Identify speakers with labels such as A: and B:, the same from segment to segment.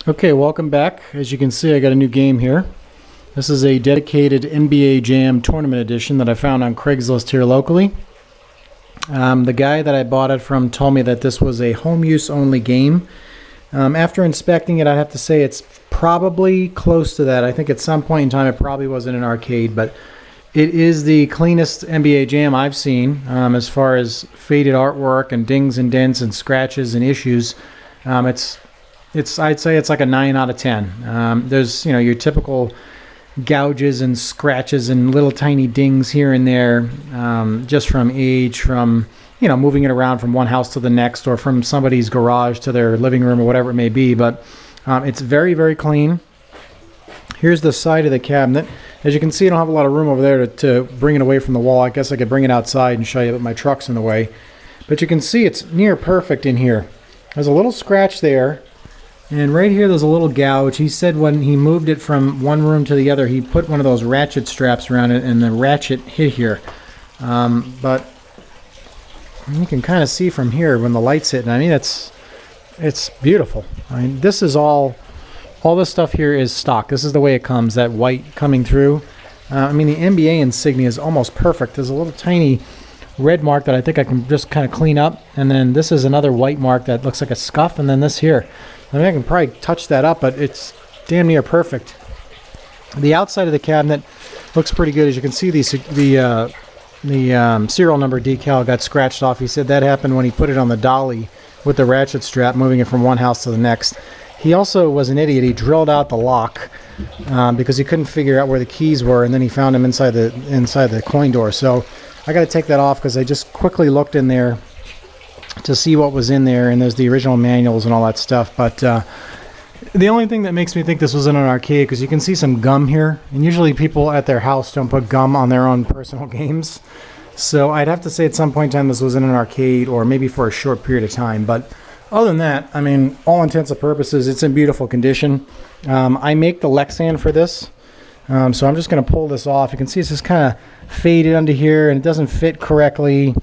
A: Okay, welcome back. As you can see, I got a new game here. This is a dedicated NBA Jam Tournament Edition that I found on Craigslist here locally. The guy that I bought it from told me that this was a home use only game. After inspecting it, I'd have to say it's probably close to that. I think at some point in time it probably wasn't an arcade, but it is the cleanest NBA Jam I've seen as far as faded artwork and dings and dents and scratches and issues. I'd say it's like a 9 out of 10. There's your typical gouges and scratches and little tiny dings here and there, just from age, from moving it around from one house to the next, or from somebody's garage to their living room, or whatever it may be. But it's very, very clean. Here's the side of the cabinet. As you can see, I don't have a lot of room over there to bring it away from the wall. I guess I could bring it outside and show you, but my truck's in the way. But you can see it's near perfect in here. There's a little scratch there. And right here, there's a little gouge. He said when he moved it from one room to the other, he put one of those ratchet straps around it, and the ratchet hit here. But you can kind of see from here when the light's hitting. I mean, it's beautiful. I mean, this is all this stuff here is stock. This is the way it comes, that white coming through. I mean, the NBA insignia is almost perfect. There's a little tiny red mark that I think I can just kind of clean up. And then this is another white mark that looks like a scuff. And then this here. I mean, I can probably touch that up, but it's damn near perfect. The outside of the cabinet looks pretty good. As you can see, the serial number decal got scratched off. He said that happened when he put it on the dolly with the ratchet strap, moving it from one house to the next. He also was an idiot. He drilled out the lock because he couldn't figure out where the keys were, and then he found them inside the coin door. So I got to take that off because I just quickly looked in there to see what was in there, and there's the original manuals and all that stuff. But the only thing that makes me think this was in an arcade, because you can see some gum here, and usually people at their house don't put gum on their own personal games. So I'd have to say at some point in time this was in an arcade, or maybe for a short period of time. But other than that, I mean, all intents and purposes, it's in beautiful condition. I make the Lexan for this, so I'm just going to pull this off. You can see it's just kind of faded under here, and it doesn't fit correctly.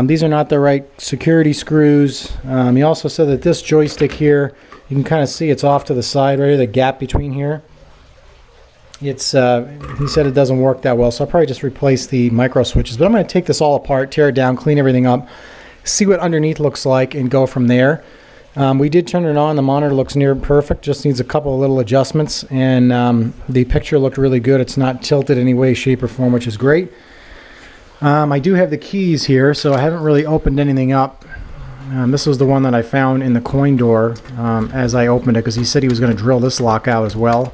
A: These are not the right security screws. He also said that this joystick here, you can kind of see it's off to the side right here, the gap between here. It's he said it doesn't work that well, so I'll probably just replace the micro switches. But I'm going to take this all apart, tear it down, clean everything up, see what underneath looks like, and go from there. We did turn it on. The monitor looks near perfect, just needs a couple of little adjustments, and the picture looked really good. It's not tilted any way, shape, or form, which is great. I do have the keys here, so I haven't really opened anything up. This was the one that I found in the coin door as I opened it, because he said he was going to drill this lock out as well.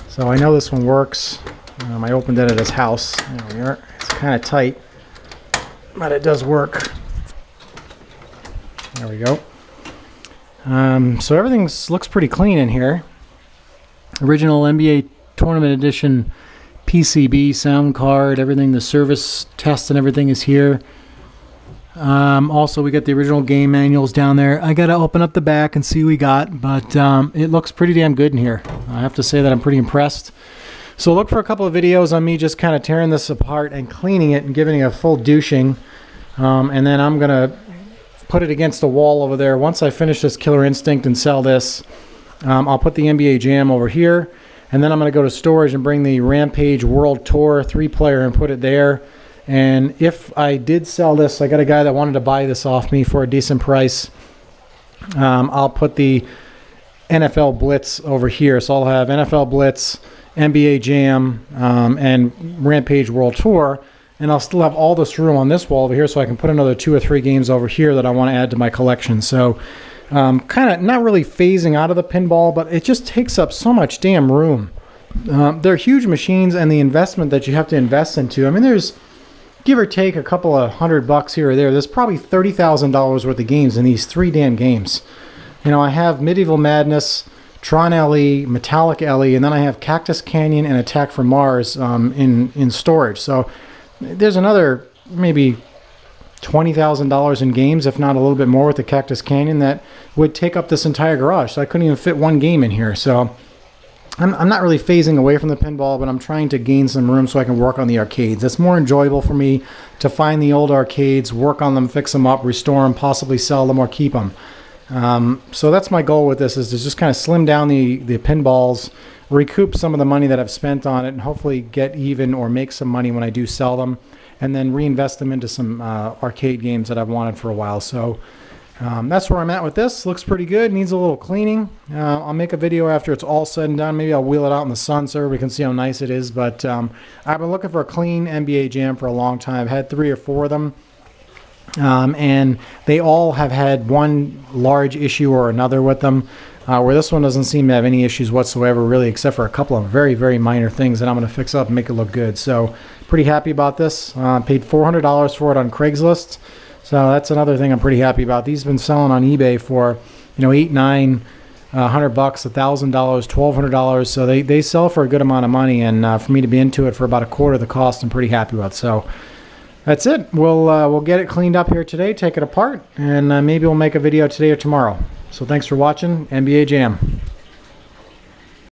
A: So I know this one works. I opened it at his house. There we are. It's kind of tight, but it does work. There we go. So everything looks pretty clean in here. Original NBA Tournament Edition PCB, sound card, everything, the service test and everything is here. Also, we got the original game manuals down there. I got to open up the back and see what we got, but it looks pretty damn good in here. I have to say that I'm pretty impressed. So look for a couple of videos on me just kind of tearing this apart and cleaning it and giving it a full douching. And then I'm going to put it against the wall over there. Once I finish this Killer Instinct and sell this, I'll put the NBA Jam over here. And then I'm going to go to storage and bring the Rampage World Tour 3-player and put it there. And if I did sell this, I got a guy that wanted to buy this off me for a decent price. I'll put the NFL Blitz over here. So I'll have NFL Blitz, NBA Jam, and Rampage World Tour. And I'll still have all this room on this wall over here, so I can put another 2 or 3 games over here that I want to add to my collection. So kind of not really phasing out of the pinball, but it just takes up so much damn room. They're huge machines, and the investment that you have to invest into, I mean, there's give or take a couple of $100 here or there. There's probably $30,000 worth of games in these 3 damn games. I have Medieval Madness, Tron LE, Metallic LE, and then I have Cactus Canyon and Attack from Mars in storage. So there's another maybe $20,000 in games, if not a little bit more, with the Cactus Canyon that would take up this entire garage. So I couldn't even fit one game in here. So I'm not really phasing away from the pinball, but I'm trying to gain some room so I can work on the arcades. It's more enjoyable for me to find the old arcades, work on them, fix them up, restore them, possibly sell them or keep them. So that's my goal with this, is to just kind of slim down the pinballs, recoup some of the money that I've spent on it, and hopefully get even or make some money when I do sell them, and then reinvest them into some arcade games that I've wanted for a while. So that's where I'm at with this. Looks pretty good. Needs a little cleaning. I'll make a video after it's all said and done. Maybe I'll wheel it out in the sun so everybody can see how nice it is. But I've been looking for a clean NBA Jam for a long time. I've had 3 or 4 of them. And they all have had one large issue or another with them, where this one doesn't seem to have any issues whatsoever, really, except for a couple of very, very minor things that I'm going to fix up and make it look good. So pretty happy about this. Paid $400 for it on Craigslist. So that's another thing I'm pretty happy about. These have been selling on eBay for, $8, $9, $100, $1,000, $1,200. So they sell for a good amount of money, and for me to be into it for about a quarter of the cost, I'm pretty happy with. So that's it. We'll get it cleaned up here today, take it apart, and maybe we'll make a video today or tomorrow. So thanks for watching NBA Jam.